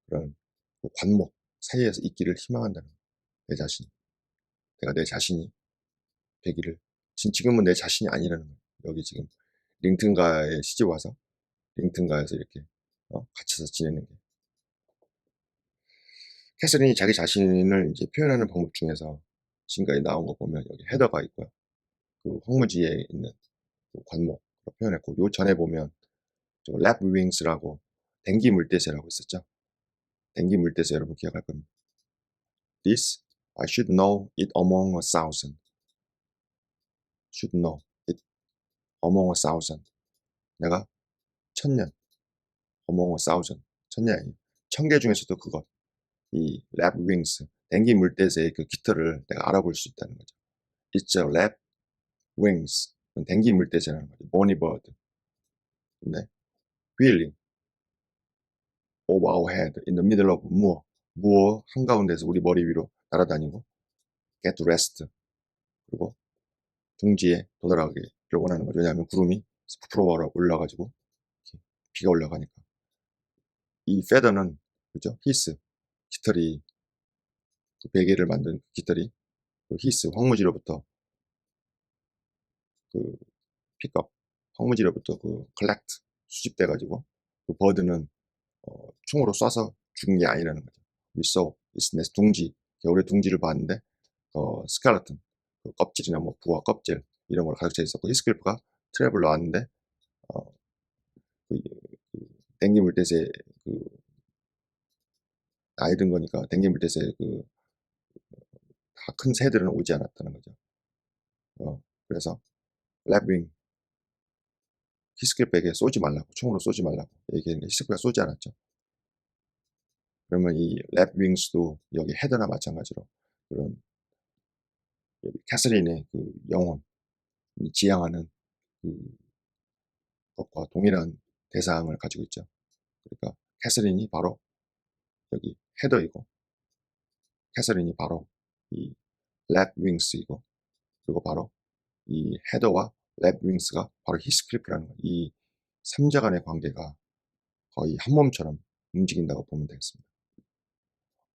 그런 그 관목 사이에서 있기를 희망한다는 거예요. 내 자신. 내가 내 자신이 되기를. 지금은 내 자신이 아니라는 거예요. 여기 지금 링튼가에 시집 와서 링튼가에서 이렇게 갇혀서 지내는 게. 캐서린이 자기 자신을 이제 표현하는 방법 중에서 지금까지 나온 거 보면 여기 헤더가 있고요. 그 황무지에 있는 그 관목으로 표현했고, 요 전에 보면 저 랩 윙스라고 댕기 물대새라고 있었죠. 댕기 물대새 여러분 기억할 겁니다. This I should know it among a thousand. Should know it among a thousand. 내가 천년 among a thousand. 천년이 아니에요. 천 개 중에서도 그것. 이 랩 윙스 댕기 물대새의 그 깃털을 내가 알아볼 수 있다는 거죠. It's a lap wings. 댕기 물대새라는 거죠. Bonny bird. 근데 wheeling over our head in the middle of moor. 무어 한가운데서 우리 머리 위로 날아다니고 get rest. 그리고 둥지에 도달하기를 원하는 거죠. 왜냐하면 구름이 부풀어 올라가지고 비가 올라가니까. 이 feather는 그죠? 히스 깃털이 그 베개를 만든 깃털이 그 히스 황무지로부터 그 픽업 황무지로부터 그 collect 수집돼 가지고 그 버드는 총으로 쏴서 죽은 게 아니라는 거죠. We saw its nest 둥지 겨울에 둥지를 봤는데 스켈레톤 그 껍질이나 뭐 부화 껍질 이런 걸 가득 차 있었고 히스클리프가 트랩을 놨는데 그 땡기 물대새 그 나이 든 거니까 댕기 물대새 다 큰 새들은 오지 않았다는 거죠. 그래서 랩윙 히스클백에 쏘지 말라고, 총으로 쏘지 말라고 얘기했는데 히스클백가 쏘지 않았죠. 그러면 이 랩윙스도 여기 헤더나 마찬가지로 그런 캐서린의 그 영혼, 지향하는 그 것과 동일한 대상을 가지고 있죠. 그러니까 캐서린이 바로 여기 헤더이고, 캐서린이 바로 이 랩윙스이고, 그리고 바로 이 헤더와 랩윙스가 바로 히스클리프라는 거예요. 이 3자 간의 관계가 거의 한 몸처럼 움직인다고 보면 되겠습니다.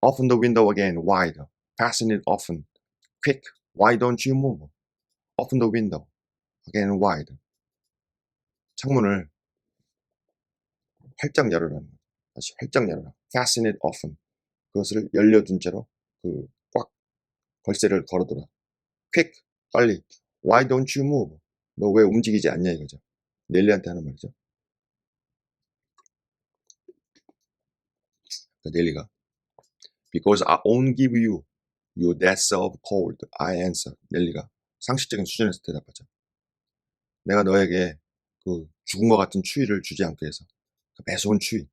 Open the window again wide. Fasten it often. Quick. Why don't you move? Open the window again wide. 창문을 활짝 열어라. 다시 활짝 열어라. Fasten it often. 그것을 열려둔 채로 꽉 걸쇠를 걸어둬라. Quick. 빨리. Why don't you move? 너 왜 움직이지 않냐 이거죠. 넬리한테 하는 말이죠. 넬리가 Because I won't give you that serve cold. I answer. 넬리가 상식적인 수준에서 대답하죠. 내가 너에게 그 죽은 것 같은 추위를 주지 않기 위해서 그 매서운 추위를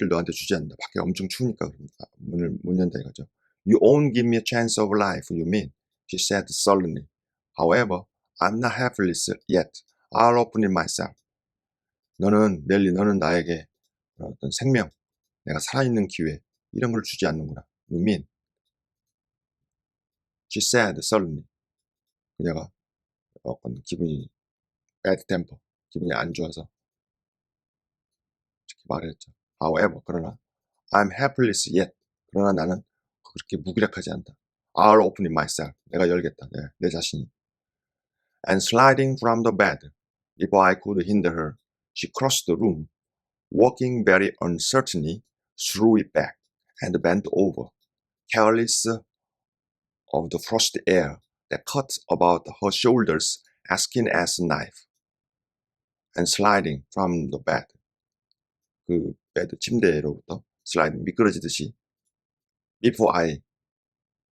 너한테 주지 않는다. 밖에 엄청 추우니까 문을 못 연다 이거죠. You won't give me a chance of life, you mean? She said sullenly. However, I'm not helpless yet. I'll open it myself. 넬리, 너는 나에게 어떤 생명, 내가 살아있는 기회, 이런 걸 주지 않는구나. You mean? She said sullenly. 그녀가 어떤 기분이 bad temper, 기분이 안 좋아서 이렇게 말했죠. However, 그러나 I'm helpless yet. 그러나 나는 그렇게 무기력하지 않다. I'll open it myself. 내가 열겠다. 내 자신이. And sliding from the bed, if I could hinder her, she crossed the room, walking very uncertainly, threw it back, and bent over, careless of the frosty air that cut about her shoulders as keen as a knife. And sliding from the bed, 그 베드 침대로부터 슬라이딩 미끄러지듯이 before I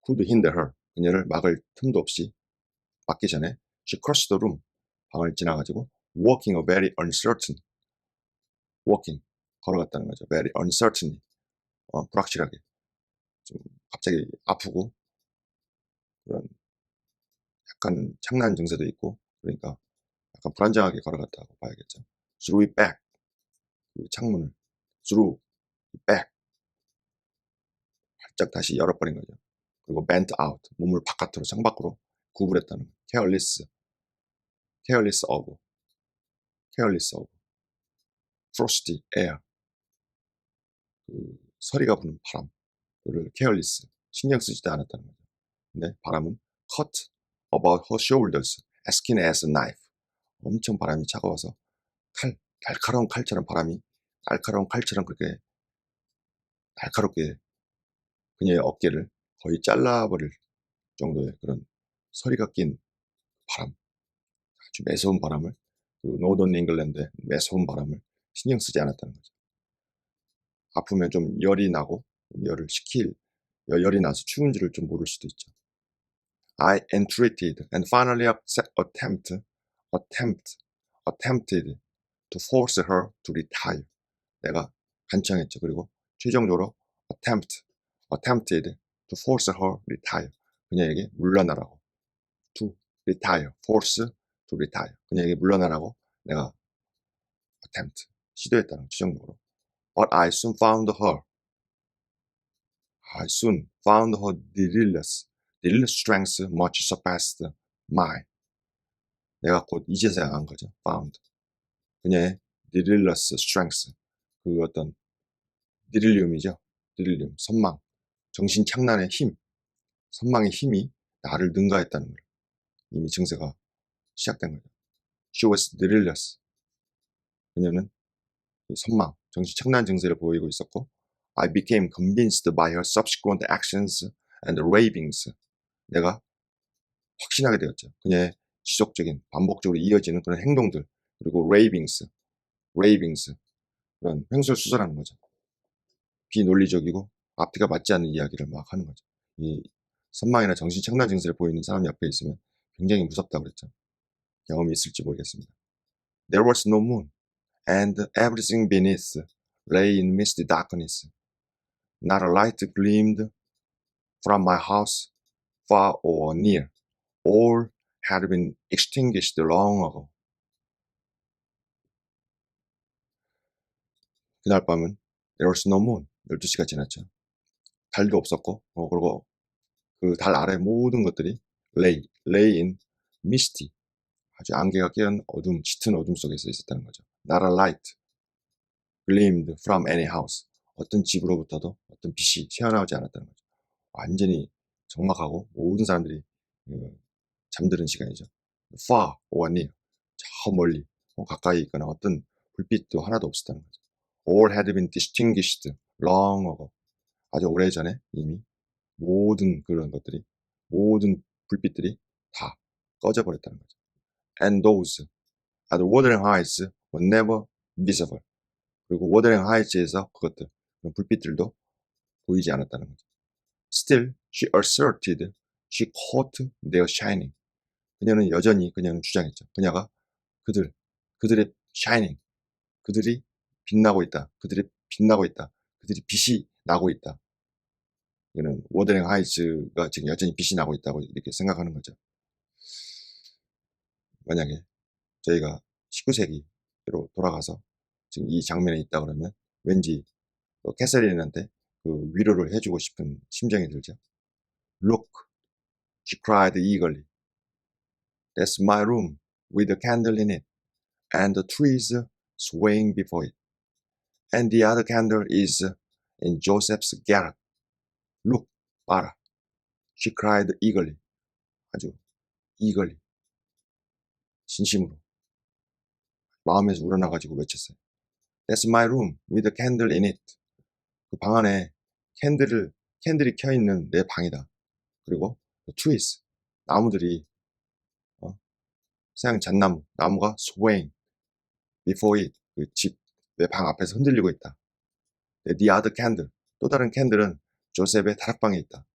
could hinder her, 그녀를 막을 틈도 없이 막기 전에 she crossed the room, 방을 지나가지고 walking a very uncertain, walking 걸어갔다는 거죠. very uncertain, 불확실하게 좀 갑자기 아프고 그런 약간 창난 증세도 있고 그러니까 약간 불안정하게 걸어갔다고 봐야겠죠. through it back, 그 창문을 through it back 활짝 다시 열어버린 거죠. 그리고 bent out, 몸을 바깥으로 창밖으로 구부렸다는 거예요. careless of frosty air, 그 서리가 부는 바람, 그를 careless, 신경 쓰지도 않았다는 거죠. 근데 바람은 cut about her shoulders as keen as a knife. 엄청 바람이 차가워서 날카로운 칼처럼 바람이 날카로운 칼처럼 그렇게 날카롭게 그녀의 어깨를 거의 잘라버릴 정도의 그런 서리가 낀 바람, 아주 매서운 바람을, 그 노던 잉글랜드의 매서운 바람을 신경 쓰지 않았다는 거죠. 아프면 좀 열이 나고 열이 나서 추운지를 좀 모를 수도 있죠. I entreated and finally attempted to force her to retire. 내가 간청했죠. 그리고 최종적으로 attempted to force her retire. 그녀에게 물러나라고. to retire, force to retire. 그녀에게 물러나라고 내가 시도했다는 최종적으로. But I soon found her delirious strength much surpassed mine. 내가 곧 이제서야 안 거죠. found. 그녀의 delirious strength, 그 어떤 디릴리움이죠. 디릴리움, 선망, 정신 착란의 힘, 선망의 힘이 나를 능가했다는 거예요. 이미 증세가 시작된 거죠. She was delirious. 그녀는 선망, 정신 착란 증세를 보이고 있었고, I became convinced by her subsequent actions and ravings. 내가 확신하게 되었죠. 그녀의 지속적인, 반복적으로 이어지는 그런 행동들, 그리고 ravings, 그런 횡설수설하는 거죠. 비논리적이고 앞뒤가 맞지 않는 이야기를 막 하는 거죠. 이 선망이나 정신착란 증세를 보이는 사람이 옆에 있으면 굉장히 무섭다고 그랬죠. 경험이 있을지 모르겠습니다. There was no moon, and everything beneath lay in misty darkness. Not a light gleamed from my house, far or near. All had been extinguished long ago. 그날 밤은 There was no moon. 12시가 지났죠. 달도 없었고, 그리고 그 달 아래 모든 것들이 lay in misty. 아주 안개가 껴은 어둠, 짙은 어둠 속에서 있었다는 거죠. Not a light gleamed from any house. 어떤 집으로부터도 어떤 빛이 튀어나오지 않았다는 거죠. 완전히 적막하고 모든 사람들이 잠드는 시간이죠. Far or near. 저 멀리, 가까이 있거나 어떤 불빛도 하나도 없었다는 거죠. All had been extinguished long ago. 아주 오래전에 이미 모든 그런 것들이, 모든 불빛들이 다 꺼져버렸다는 거죠. And those at Wuthering Heights were never visible. 그리고 Wuthering Heights에서 그것들, 그런 불빛들도 보이지 않았다는 거죠. Still, she asserted she caught their shining. 그녀는 여전히 그녀는 주장했죠. 그녀가 그들의 shining, 그들이 빛나고 있다. 그들이 빛나고 있다. 그들이 빛이 나고 있다. 이거는 워더링 하이츠가 지금 여전히 빛이 나고 있다고 이렇게 생각하는 거죠. 만약에 저희가 19세기로 돌아가서 지금 이 장면에 있다 그러면 왠지 캐서린한테 그 위로를 해주고 싶은 심정이 들죠. Look, she cried eagerly. That's my room with a candle in it and the trees swaying before it. And the other candle is in Joseph's garret. Look, 봐라. She cried eagerly. 아주 eagerly. 진심으로. 마음에서 우러나가지고 외쳤어요. That's my room with a candle in it. 그 방 안에 캔들이 켜있는 내 방이다. 그리고 the trees, 나무들이, 서양 잣나무, 나무가 swaying before it, 그 집, 내 방 앞에서 흔들리고 있다. The other candle, 또 다른 캔들은 조셉의 다락방에 있다.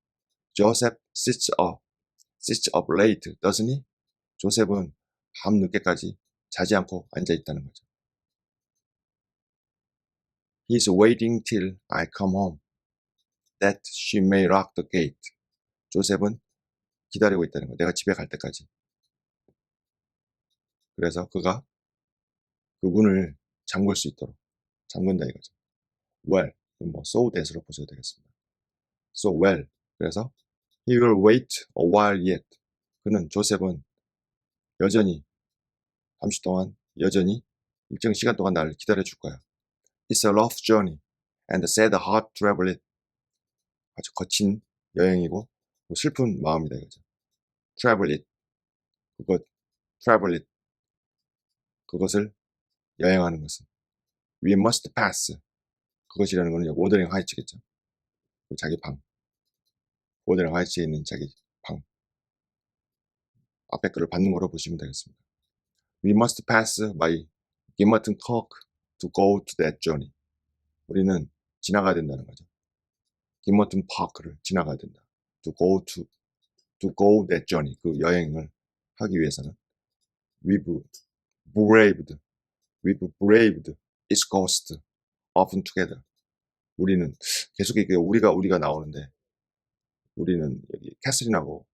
Joseph sits up late, doesn't he? 조셉은 밤 늦게까지 자지 않고 앉아 있다는 거죠. He's waiting till I come home, that she may lock the gate. 조셉은 기다리고 있다는 거예요. 내가 집에 갈 때까지. 그래서 그가 그 문을 잠글 수 있도록 잠근다 이거죠. Well, so that으로 보셔도 되겠습니다. So well. 그래서 he will wait a while yet. 그는 조셉은 여전히 잠시 동안 여전히 일정 시간 동안 나를 기다려 줄 거야. It's a rough journey and sad heart travel it. 아주 거친 여행이고 슬픈 마음이다 이거죠. Travel it. travel it. 그것을 여행하는 것은 we must pass. 그것이라는 것은 워더링 하이츠겠죠. 자기 방. 워더링 하이츠에 있는 자기 방. 앞에 글을 받는 거로 보시면 되겠습니다. We must pass by Gimmerton Kirk to go to that journey. 우리는 지나가야 된다는 거죠. Gimmerton Park를 지나가야 된다. To go that journey. 그 여행을 하기 위해서는 we've braved its cost often together. 우리는 계속 이게 우리가 나오는데 우리는 여기 캐슬린하고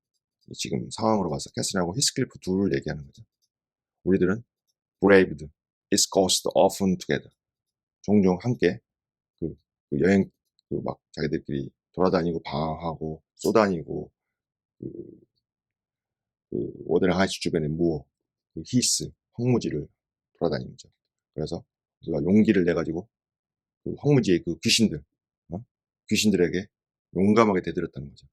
지금 상황으로 봐서 캐슬린하고 히스클리프 둘을 얘기하는 거죠. 우리들은 braved its cost often together. 종종 함께 그 여행 막 자기들끼리 돌아다니고 방황하고 쏘다니고 워더링 하이츠 주변의 무어, 히스, 황무지를 돌아다니죠. 그래서 우리가 용기를 내 가지고 그 황무지의 그 귀신들에게 용감하게 대들었다는 거죠.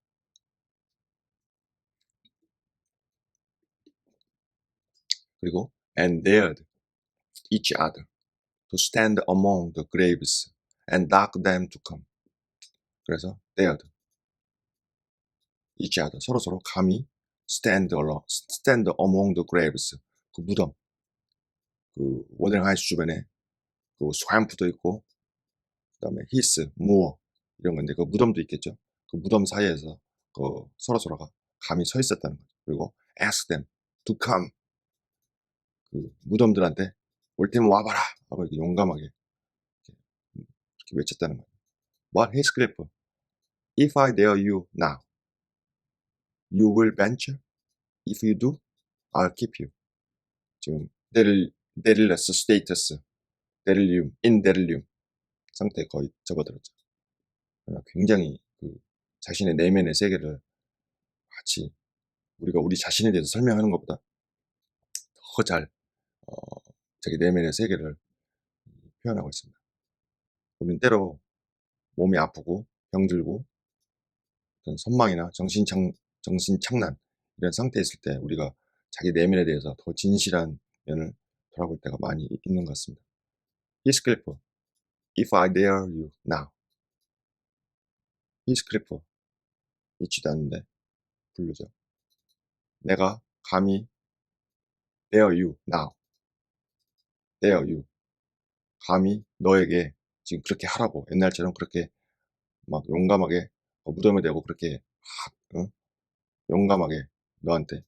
그리고 and dared each other to stand among the graves and knock them to come. 그래서 dared each other, 서로 감히 stand among the graves, 그 무덤, 그 워더링 하이츠 주변에 그 스왑프도 있고 그다음에 his, more 이런 건데 그 무덤도 있겠죠. 그 무덤 사이에서 그 서로서로가 감히 서 있었다는 거죠. 그리고 ask them to come. 그 무덤들한테 올 테면 와봐라 하고 이렇게 용감하게 이렇게 외쳤다는 거예요. What Heathcliff? If I dare you now, you will venture. If you do, I'll keep you. 지금 데릴레스 스테이터스, 데릴리움, 인데릴리움 상태에 거의 접어들었죠. 그러나 굉장히 그 자신의 내면의 세계를 마치 우리가 우리 자신에 대해서 설명하는 것보다 더 잘 자기 내면의 세계를 표현하고 있습니다. 우리는 때로 몸이 아프고 병들고 어떤 선망이나 정신착란 이런 상태에 있을 때 우리가 자기 내면에 대해서 더 진실한 면을 돌아볼 때가 많이 있는 것 같습니다. 히스클리프, If I dare you now. 히스클리프, 있지도 않는데 부르죠. 내가 감히 dare you now. dare you. 감히 너에게 지금 그렇게 하라고. 옛날처럼 그렇게 막 용감하게 무덤에 대고 그렇게 용감하게 너한테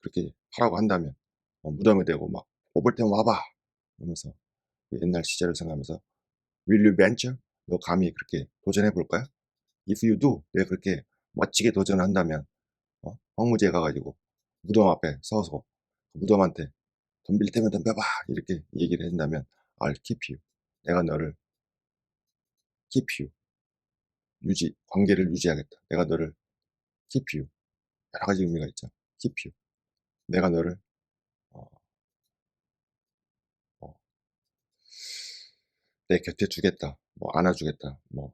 그렇게 하라고 한다면 무덤에 대고 막 뽑을 테면 와봐 이러면서 그 옛날 시절을 생각하면서 Will you venture? 너 감히 그렇게 도전해 볼 거야? If you do, 내가 그렇게 멋지게 도전을 한다면 황무지에 가가지고 무덤 앞에 서서 무덤한테 덤빌 테면 덤벼봐 이렇게 얘기를 한다면 I'll keep you. 내가 너를 keep you. 관계를 유지하겠다. 내가 너를 keep you. 여러 가지 의미가 있죠. keep you. 내가 너를 어, 어, 내 곁에 두겠다. 뭐 안아주겠다. 뭐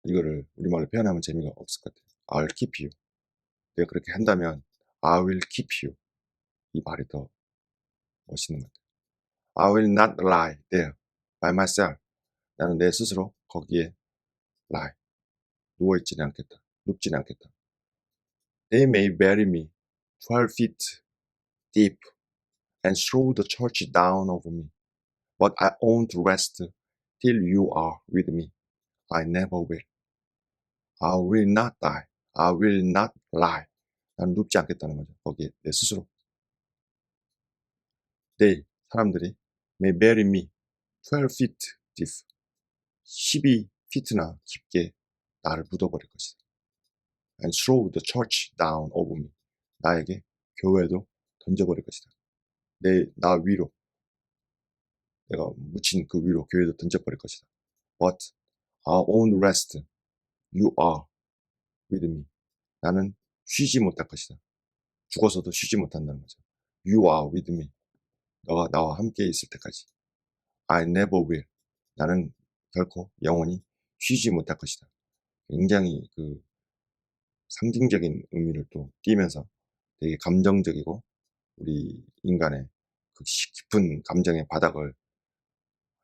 이거를 우리말로 표현하면 재미가 없을 것 같아요. I'll keep you. 내가 그렇게 한다면 I will keep you. 이 말이 더 멋있는 것 같아요. I will not lie there by myself. 나는 내 스스로 거기에 lie. 누워있지는 않겠다. 눕지는 않겠다. They may bury me 12 feet deep and throw the church down over me. But I won't rest till you are with me. I never will. I will not die. I will not lie. 나는 눕지 않겠다는 거죠. 거기에 내 스스로. They, 사람들이 may bury me 12 feet deep. 12feet나 깊게 나를 묻어버릴 것이다. And throw the church down over me. 나에게 교회도 던져버릴 것이다. 나 위로, 내가 묻힌 그 위로 교회도 던져버릴 것이다. But I won't rest. You are with me. 나는 쉬지 못할 것이다. 죽어서도 쉬지 못한다는 거죠. You are with me. 너가 나와 함께 있을 때까지. I never will. 나는 결코 영원히 쉬지 못할 것이다. 굉장히 그 상징적인 의미를 또 띠면서 되게 감정적이고 우리 인간의 그 깊은 감정의 바닥을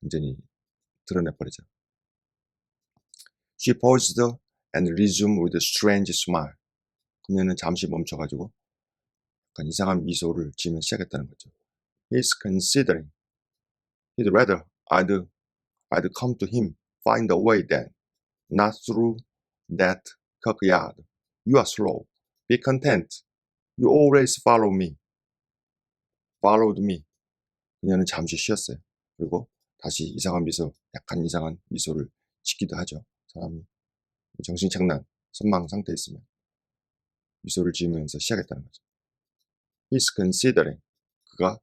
완전히 드러내버리죠. She paused and resumed with a strange smile. 그녀는 잠시 멈춰가지고 약간 이상한 미소를 지으며 시작했다는 거죠. He's considering. He'd rather I'd come to him, find a way then, not through that courtyard. You are slow. Be content. You always follow me. Followed me. 그녀는 잠시 쉬었어요. 그리고 다시 이상한 미소, 약간 이상한 미소를 짓기도 하죠. 사람이 정신착란, 선망 상태에 있으면 미소를 지으면서 시작했다는 거죠. He's considering. 그가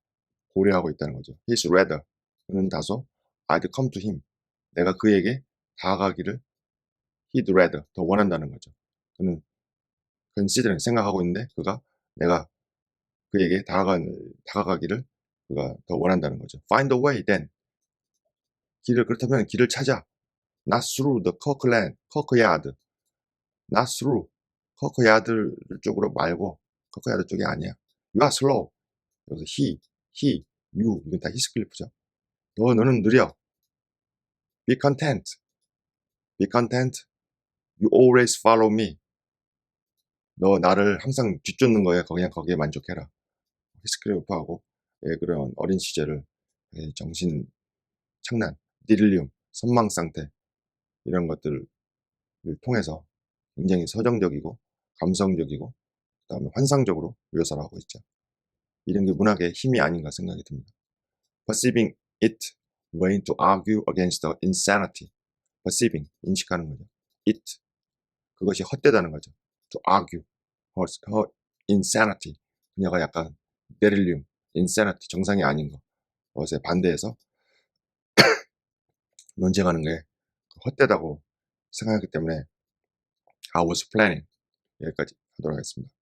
고려하고 있다는 거죠. He's rather. 그는 다소 I'd come to him. 내가 그에게 다가가기를 he'd rather. 더 원한다는 거죠. 그는 considering. 생각하고 있는데 그가 내가 그에게 다가가기를 그가 더 원한다는 거죠. Find a way then. 그렇다면 길을 찾아. Not through the courtyard. Not through. courtyard 쪽으로 말고 courtyard 쪽이 아니야. You are slow. 여기서 he, you 이건 다 히스클리프죠. 너는 느려. Be content. Be content. You always follow me. 너 나를 항상 뒤쫓는 거야. 그냥 거기에 만족해라. 히스클리프하고 그런 어린 시절을 정신 착란, 디릴리움 선망 상태 이런 것들을 통해서 굉장히 서정적이고 감성적이고 그 다음에 환상적으로 묘사를 하고 있죠. 이런 게 문학의 힘이 아닌가 생각이 듭니다. Perceiving it vain to argue against the insanity. Perceiving, 인식하는 거죠. It, 그것이 헛되다는 거죠. To argue, her insanity. 그녀가 약간 데릴리움, insanity, 정상이 아닌 것, 것에 반대해서 논쟁하는 게 헛되다고 생각하기 때문에 I was planning. 여기까지 하도록 하겠습니다.